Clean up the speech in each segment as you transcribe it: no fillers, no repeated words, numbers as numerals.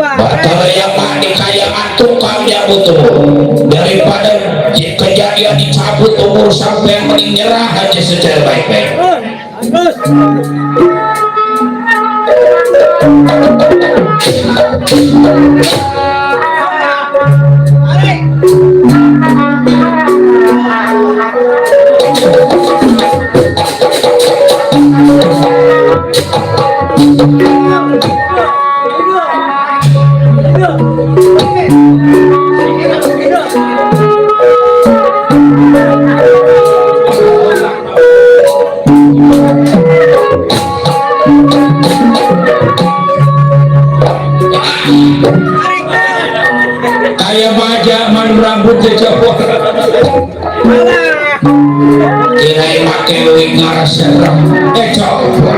Batalaya Pak dikayaan tukang dia butuh daripada kejadian dicabut umur sampai mending nyerah aja secara baik-baik. Kayak baja man rambutnya jauh kirain pakai wig ngaras serem coba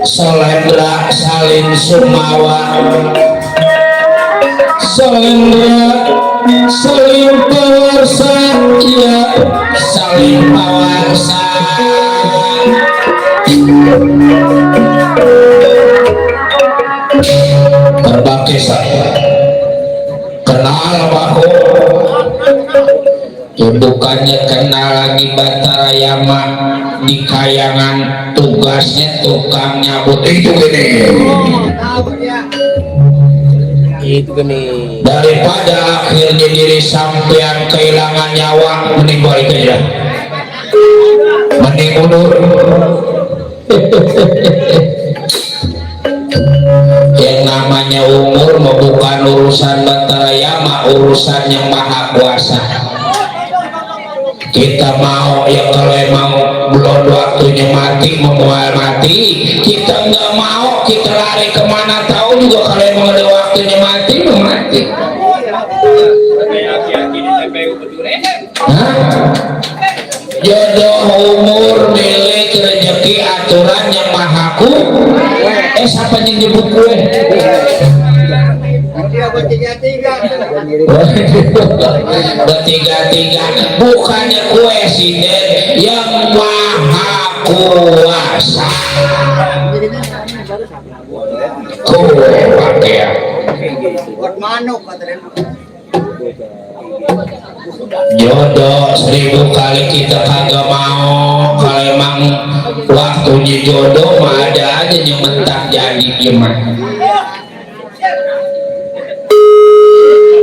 Salendra salin sumawa salendra salin pawarsa ya salin pawarsa Batara Yama di kayangan tugasnya tukang nyabut itu gini daripada akhirnya diri sampean kehilangan nyawa mending balik aja mending mundur. Yang namanya umur mau bukan urusan Batara Yama, urusan yang maha kuasa. Kita mau ya kalau emang belum waktunya mati memual mati, kita nggak mau, kita lari kemana tahu juga kalau emang ada waktunya mati mau mati. Jodoh umur milik rezeki aturan yang maha ku siapa yang nyebut gue bertiga-tiga bukannya presiden yang maha kuasa pakai jodoh 1000 kali kita kagak mau kalau emang waktunya jodoh mah ada aja yang mentak jadi gimana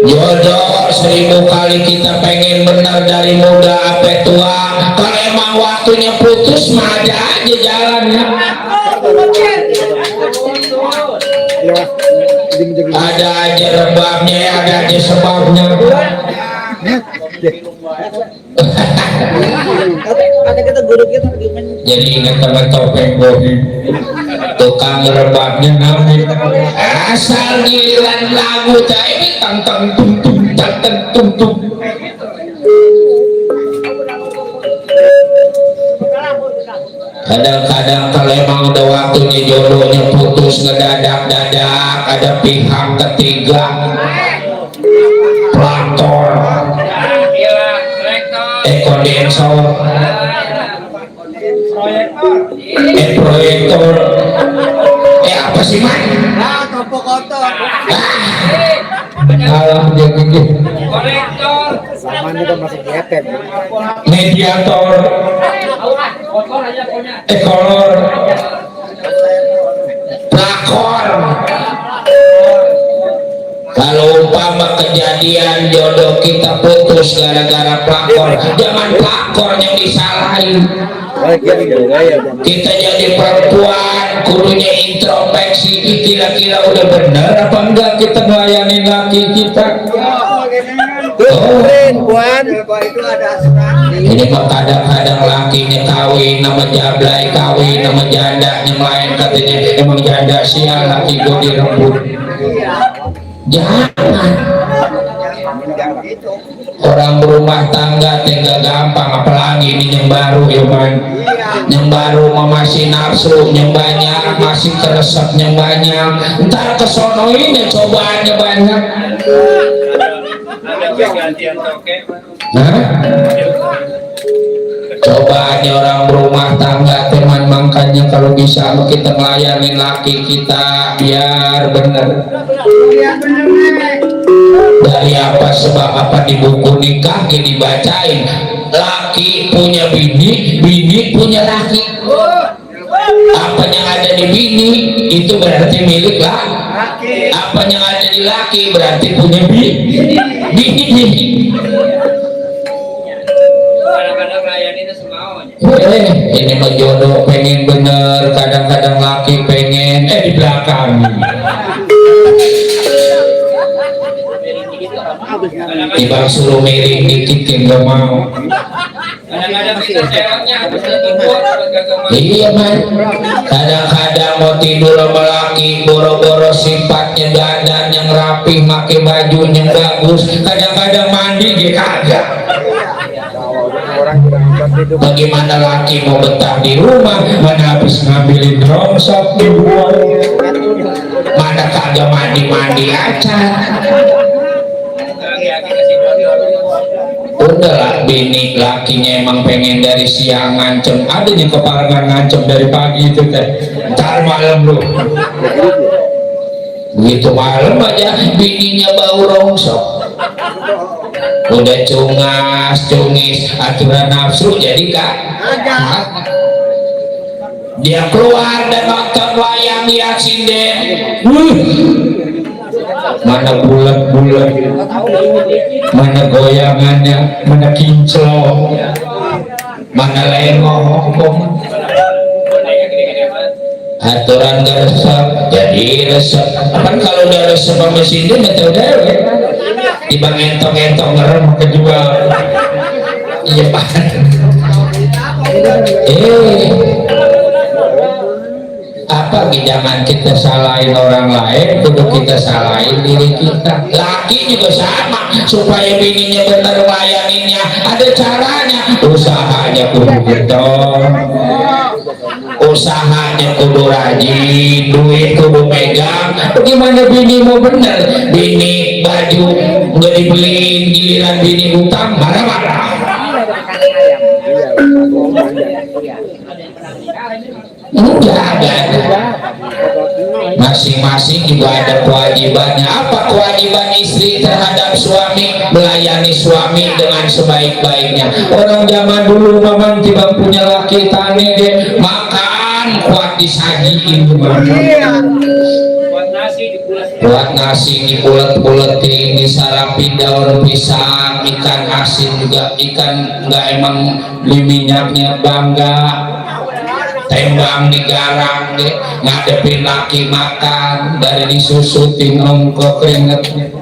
jodoh 1000 kali kita pengen benar dari muda sampai tua kalau emang waktunya putus mah ada aja jalannya ada aja rebabnya ada aja sebabnya jadi ingat sama topeng bohong tukang rebabnya namun asal giliran lagu ini tantang tung tung tantang tung tung kadang-kadang kalau emang udah waktunya jodohnya putus ngedadak-dadak ada pihak ketiga pelakor kondensor proyektor apa sih man? Topo kotor alah dia gini zaman itu masih gepet mediator kolor pelakor kalau umpama kejadian jodoh kita putus gara-gara pelakor jangan pelakor yang disalahin kita jadi perempuan kudunya introspeksi kira-kira udah bener apa enggak kita ngelayanin laki kita ini mah kadang-kadang lakinya kawin nama jablay kawin nama janda yang lain katanya emang janda sial laki gue dirembut jangan orang berumah tangga tinggal gampang apalagi ini yang baru ya man yang baru masih nafsu yang banyak masih keresep yang banyak ntar kesono ini cobaannya banyak cobaannya orang berumah tangga teman makanya kalau bisa kita melayani laki kita biar bener dari apa sebab apa di buku nikah ini dibacain laki punya bini bini punya laki apa yang ada di bini itu berarti milik laki apa yang ada di laki berarti punya bini ini mah jodoh pengen bener kadang-kadang laki pengen di belakang tiba suruh miring dikit gak mau iya man kadang-kadang mau tidur sama laki boro-boro sifatnya dandan yang rapi pakai baju yang bagus kadang-kadang mandi dia kagak bagaimana laki mau betah di rumah mana habis ngambilin rongsok dibuang mana kagak mandi-mandi aja udahlah bini lakinya emang pengen dari siang ngancem ada di keparangan ngancem dari pagi itu teh ntar malam lu begitu malam aja bininya bau rongsok udah cungas cungis aturan nafsu jadi kak dia keluar dan nonton wayang lihat sinden mana bulat-bulat mana goyangannya mana kinclong mana lengoh aturan gak resep jadi resep kan kalau udah resep sama sinden betul dewe tiba ngentong-ngentong ngerem kejual iya pak apa jangan kita salahin orang lain kudu kita salahin diri kita laki juga sama supaya bininya bener layaninnya ada caranya usahanya kudu getol usahanya kudu rajin duit kudu megang gimana bini mau bener bini baju nggak dibeliin giliran bini utang marah-marah enggak ada masing-masing juga ada kewajibannya apa kewajiban istri terhadap suami melayani suami dengan sebaik-baiknya orang zaman dulu memang tidak punya laki tani deh makan kuat disajiin buat nasi dibulet-buletin disarapin daun pisang ikan asin juga ikan enggak emang di minyaknya bangga tembang digarang deh ngadepin laki makan dari disusutin ongkok keringetnya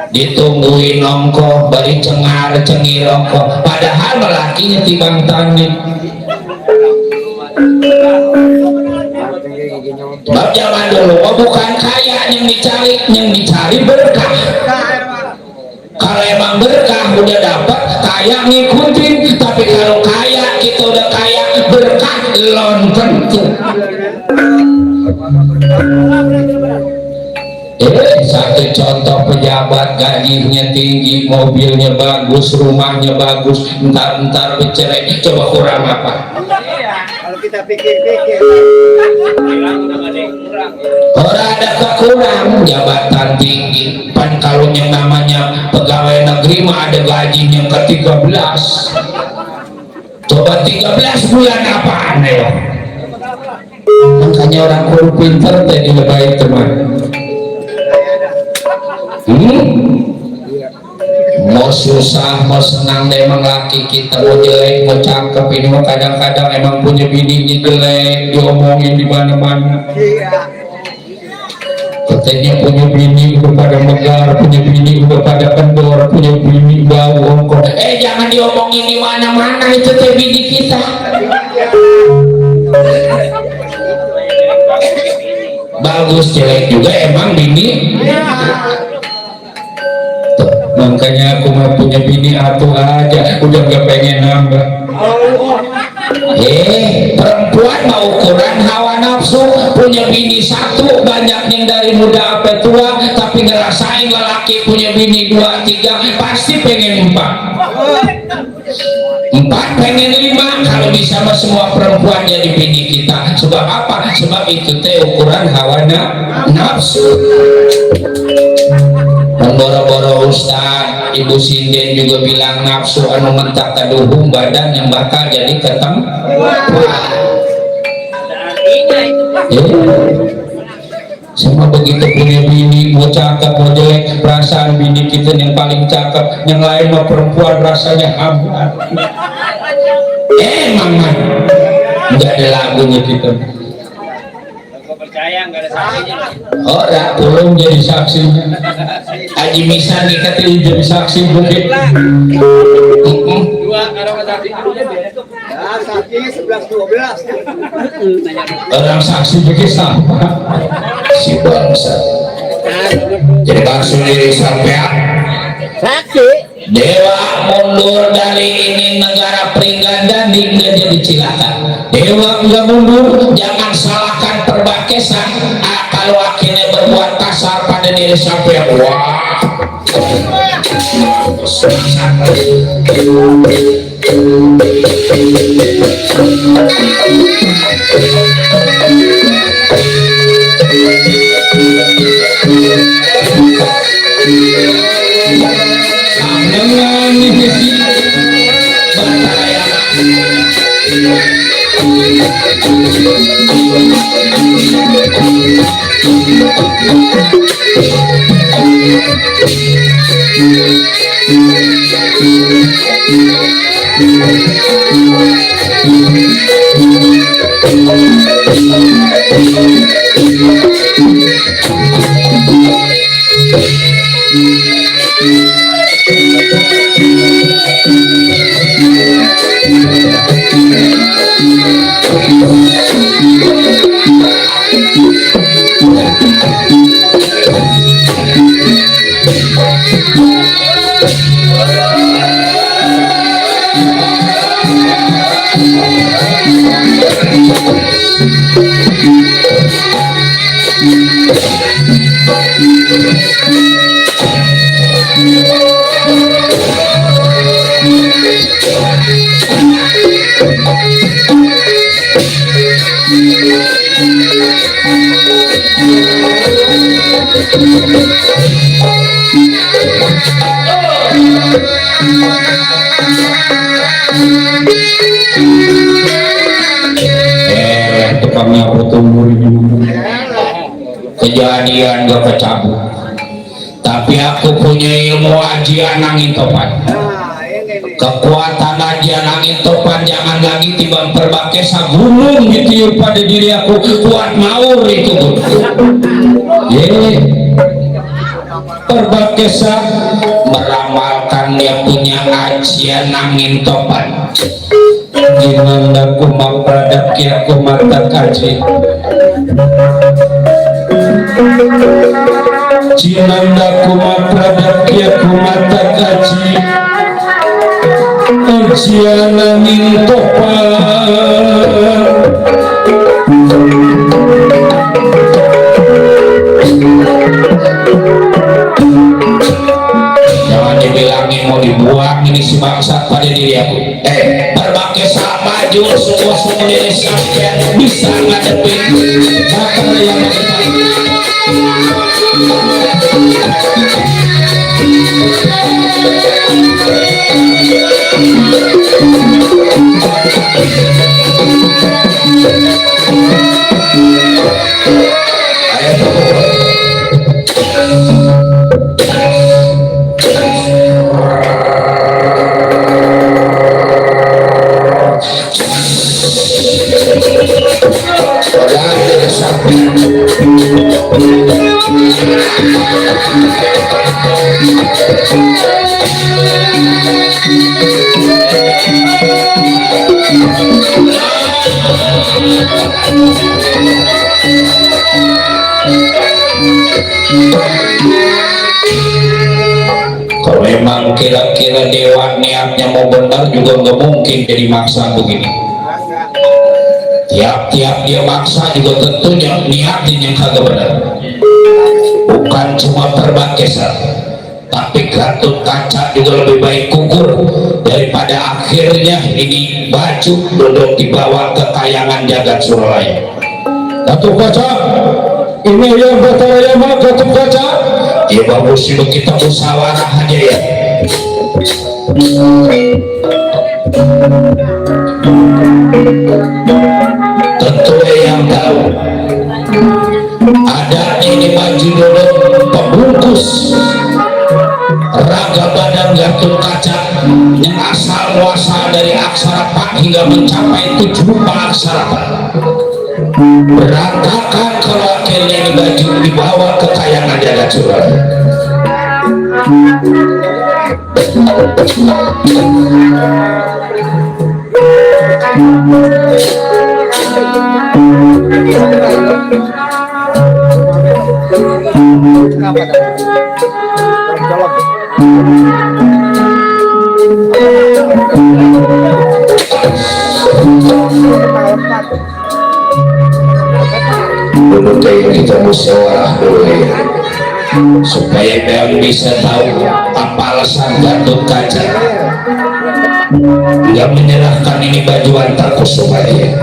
ditungguin ongkok bari cengar cengir ongkok padahal lakinya tibang tani bab zaman dulu bukan kaya yang dicari berkah kalau emang berkah udah dapat kaya ngikutin tapi kalau kaya kita udah kaya berkah lon tentu satu contoh pejabat gajinya tinggi mobilnya bagus rumahnya bagus entar bercerai coba kurang apa kalau kita pikir-pikir orang ada kekurang jabatan tinggi pan kalau yang namanya pegawai negeri mah ada gajinya ke-13 coba 13 bulan apaan ya makanya orang kudu pinter jadi lebih teman mau susah mau senang emang laki kita mau jelek mau cakep ini mau kadang-kadang emang punya bininya jelek diomongin di mana-mana katanya punya bini udah pada megar punya bini udah pada kendor punya bini bau ongkok jangan diomongin di mana-mana itu teh bini kita bagus jelek juga emang bini makanya aku mah punya bini atuh aja udah gak pengen nambah perempuan mau ukuran hawa nafsu punya bini satu banyak yang dari muda sampai tua tapi ngerasain lelaki punya bini 2, 3 pasti pengen 4 pengen 5 kalau bisa mah semua perempuan jadi bini kita sebab apa? Sebab itu teh ukuran hawa nafsu boro-boro ustad ibu sinden juga bilang nafsu anu mentak kaduhung badan yang bakal jadi ketemu sama begitu punya bini mau cakep mau jelek perasaan bini kita yang paling cakep yang lain mah perempuan rasanya hambat mama nggak ada lagunya kita percaya nggak ada saksinya orang belum jadi saksinya Haji Misan kita jadi saksi begitu dua kalau saksi saksinya 11-12 orang saksi begitu sama si bangsa jadi langsung diri sampai saksi dewa mundur dari ini negara Pringgandani nggak jadi cilaka dewa nggak mundur jangan salahkan perbakesan kalau akhirnya berbuat kasar pada diri sampai wah tukangnya bertumbuh kejadian gak kecabut, tapi aku punya ilmu ajian angin topan. Kekuatan ajian angin topan jangan lagi tiba perbakesa gunung ditiup pada diri aku, kuat maur itu perbakesa meramalkan dia punya ajian angin topan. Gimana aku mau pradaki aku mata kaji Cinanda kuma pradaki aku mata kaji ajian angin topan. Jangan dibilangin mau dibuang ini si bangsa pada diri aku. Berbakesa maju sungguh-sungguh diri sampai bisa ngadepin apa yang kalau memang kira-kira dewa niatnya mau benar juga nggak mungkin jadi maksa begini. Tiap-tiap dia maksa juga tentunya niatnya yang kagak benar. Bukan cuma perbakesa, tapi Gatot Kaca juga lebih baik gugur daripada akhirnya ini baju duduk dibawa ke kayangan jagat Suralaya. Gatot Kaca, ini yang bertanya mah Gatot Kaca. Ya bagus itu kita musyawarah aja ya. Tentu yang tahu ada ini baju dulu pembungkus raga badan Gatot Kaca yang asal muasal dari aksara Pak hingga mencapai 7 aksara Pak. Berantakan kalau akhirnya ini baju dibawa ke kayangan jagat Suralaya. Dulu kita musyawarah dulu ya, supaya dia bisa tahu apa alasan Gatot Kaca nggak menyerahkan ini baju antar kusuma dia.